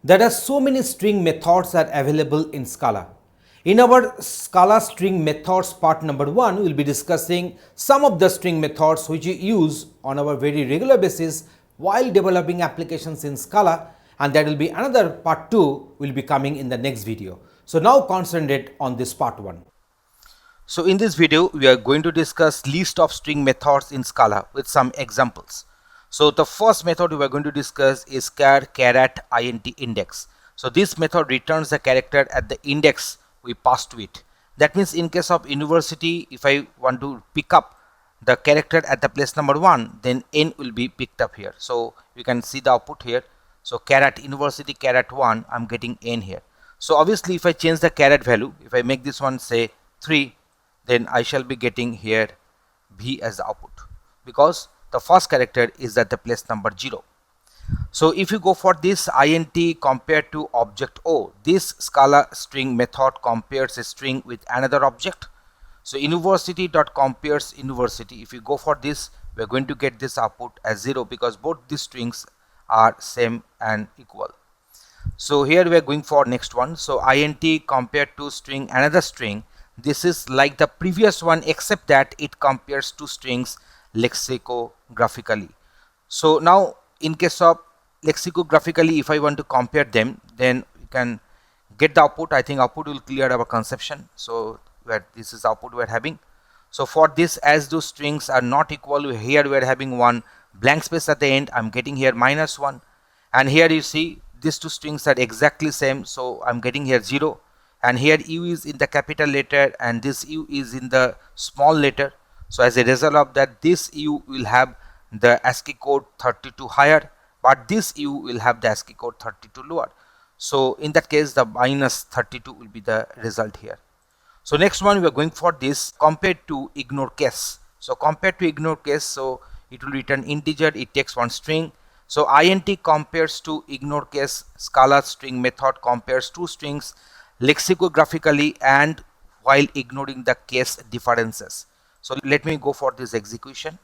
There are so many string methods are available in Scala. In our Scala string methods part number 1, we will be discussing some of the string methods which we use on our very regular basis while developing applications in Scala, and that will be another part 2 will be coming in the next video. So now concentrate on this part 1. So in this video, we are going to discuss list of string methods in Scala with some examples. So the first method we are going to discuss is char caret int index. So this method returns the character at the index we pass to it. That means in case of university, if I want to pick up the character at the place number 1, then n will be picked up here. So you can see the output here. So caret university caret 1, I'm getting n here. So obviously if I change the caret value, if I make this one say 3, then I shall be getting here B as the output, because the first character is at the place number 0. So if you go for this int compared to object O, this Scala string method compares a string with another object. So university dot compares university, if you go for this, we are going to get this output as 0, because both these strings are same and equal. So here we are going for next one. So int compared to string another string, this is like the previous one except that it compares two strings lexicographically. So now in case of lexicographically, if I want to compare them, then you can get the output. I think output will clear our conception. So where this is output we are having. So for this, as those strings are not equal, here we are having one blank space at the end. I'm getting here -1, and here you see these two strings are exactly same, so I'm getting here 0. And here u is in the capital letter and this u is in the small letter. So as a result of that, this u will have the ASCII code 32 higher, but this u will have the ASCII code 32 lower. So in that case, the -32 will be the result here. So next one, we are going for this compared to ignore case. So compared to ignore case, so it will return integer, it takes one string. So int compares to ignore case. Scala string method compares two strings lexicographically and while ignoring the case differences. So let me go for this execution.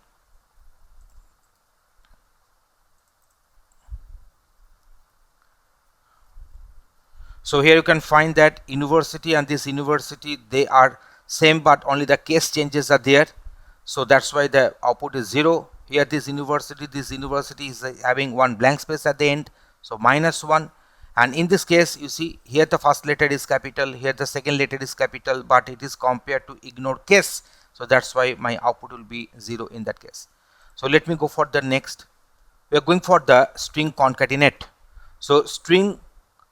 So here you can find that university and this university, they are same, but only the case changes are there. So that's why the output is 0. Here this university is having one blank space at the end, so -1. And in this case, you see here the first letter is capital, here the second letter is capital, but it is compared to ignore case. So that's why my output will be 0 in that case. So let me go for the next. We are going for the string concatenate. So string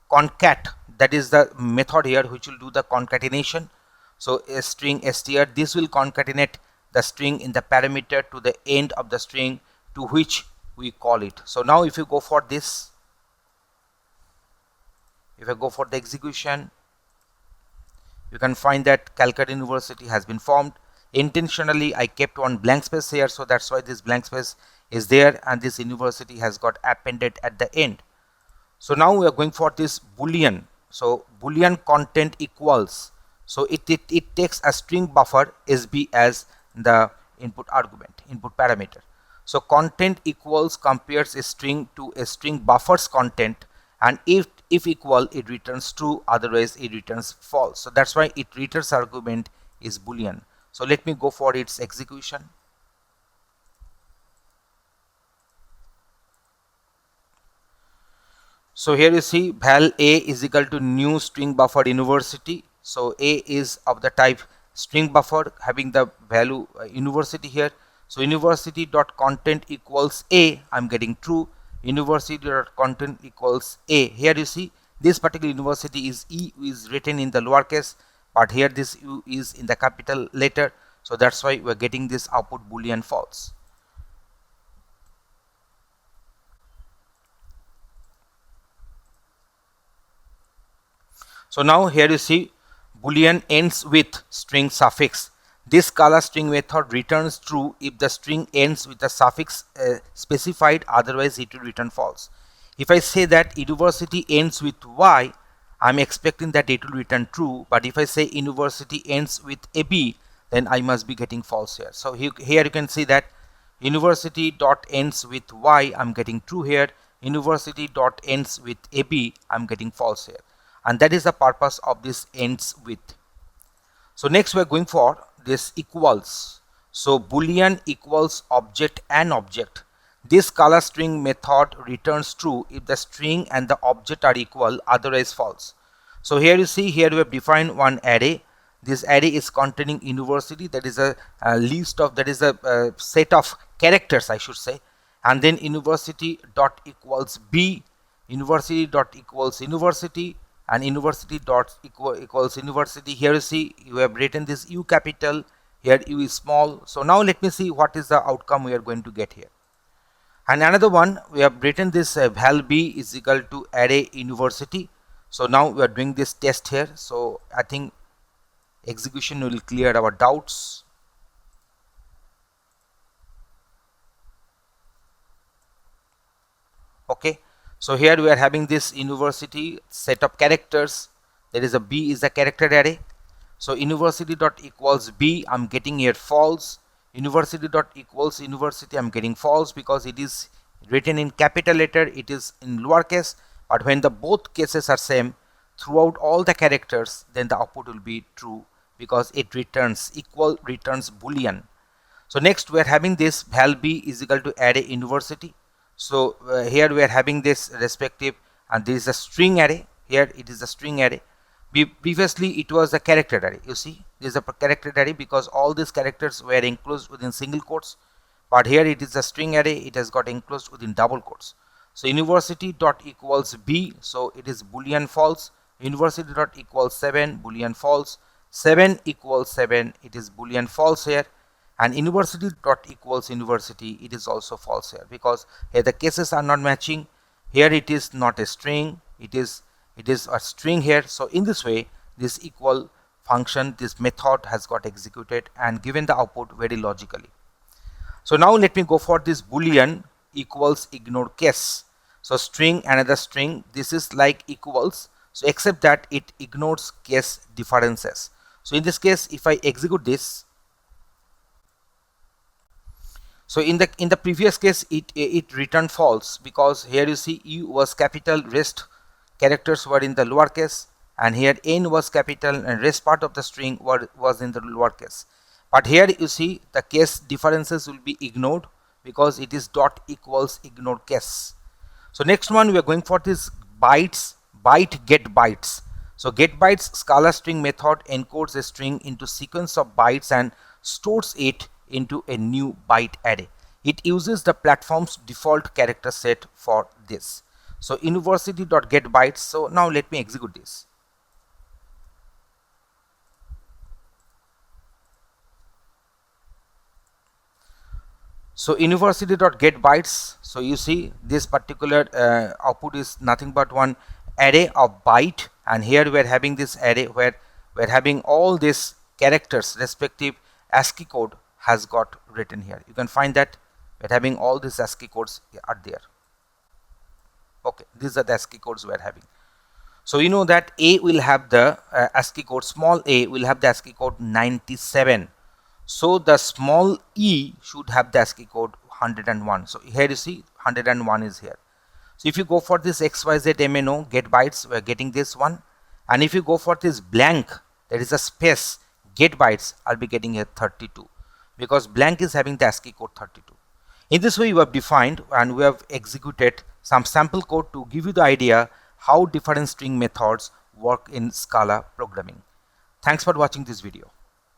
concat, that is the method here which will do the concatenation. So a string str, this will concatenate the string in the parameter to the end of the string to which we call it. So now if you go for this, if I go for the execution, you can find that Calcutta University has been formed. Intentionally I kept one blank space here, so that's why this blank space is there and this university has got appended at the end. So now we are going for this Boolean. So Boolean content equals, so it takes a string buffer SB as the input argument, input parameter. So content equals compares a string to a string buffer's content, and if equal, it returns true, otherwise it returns false. So that's why it returns argument is Boolean. So let me go for its execution. So here you see val a is equal to new string buffer university. So a is of the type string buffer having the value university here. So university dot content equals a, I'm getting true. University dot content equals a. Here you see this particular university is e is written in the lowercase, but here this u is in the capital letter. So that's why we're getting this output Boolean false. So now here you see Boolean ends with string suffix. This Scala string method returns true if the string ends with a suffix specified, otherwise it will return false. If I say that university ends with y, I'm expecting that it will return true, but if I say university ends with ab, then I must be getting false here. So here you can see that university dot ends with y, I'm getting true here. university dot ends with AB, I'm getting false here, and that is the purpose of this ends with. So next we are going for this equals. So Boolean equals object and object. This Scala string method returns true if the string and the object are equal, otherwise false. So here you see, here we have defined one array. This array is containing university, that is a list of, that is a set of characters I should say, and then university dot equals B, university dot equals university, and university dot equals university. Here you see you have written this U capital, here U is small. So now let me see what is the outcome we are going to get here. And another one, we have written this val B is equal to array university. So now we are doing this test here. So I think execution will clear our doubts. Okay, so here we are having this university set of characters. There is a B is a character array. So university dot equals B, I'm getting here false. University dot equals university, I'm getting false because it is written in capital letter, it is in lowercase. But when the both cases are same throughout all the characters, then the output will be true because it returns equal, returns Boolean. So next we are having this val B is equal to array university. So here we are having this respective, and this is a string array. Here it is a string array. Previously it was a character array. You see, this is a character array because all these characters were enclosed within single quotes, but here it is a string array, it has got enclosed within double quotes. So university dot equals B, so it is Boolean false. University dot equals 7, Boolean false. 7 equals 7, it is Boolean false here. And university dot equals university, it is also false here because here the cases are not matching. Here it is not a string, it is a string here. So in this way, this equal function, this method has got executed and given the output very logically. So now let me go for this Boolean equals ignore case. So string, another string, this is like equals, so except that it ignores case differences. So in this case, if I execute this, so in the previous case it returned false because here you see U was capital, rest characters were in the lowercase, and here N was capital and rest part of the string was in the lowercase. But here you see the case differences will be ignored because it is dot equals ignore case. So next one we are going for this bytes, byte get bytes. So get bytes Scala string method encodes a string into sequence of bytes and stores it into a new byte array. It uses the platform's default character set for this. So university dot get bytes. So now let me execute this. So university dot get bytes. So you see this particular output is nothing but one array of byte, and here we are having this array where we are having all these characters respective ASCII code has got written here. You can find that we are having all these ASCII codes are there. Okay, these are the ASCII codes we are having. So you know that A will have the ASCII code, small a will have the ASCII code 97. So the small e should have the ASCII code 101. So here you see 101 is here. So if you go for this XYZ MNO get bytes, we are getting this one. And if you go for this blank, there is a space get bytes, I'll be getting here 32 because blank is having the ASCII code 32. In this way you have defined and we have executed some sample code to give you the idea how different string methods work in Scala programming. Thanks for watching this video.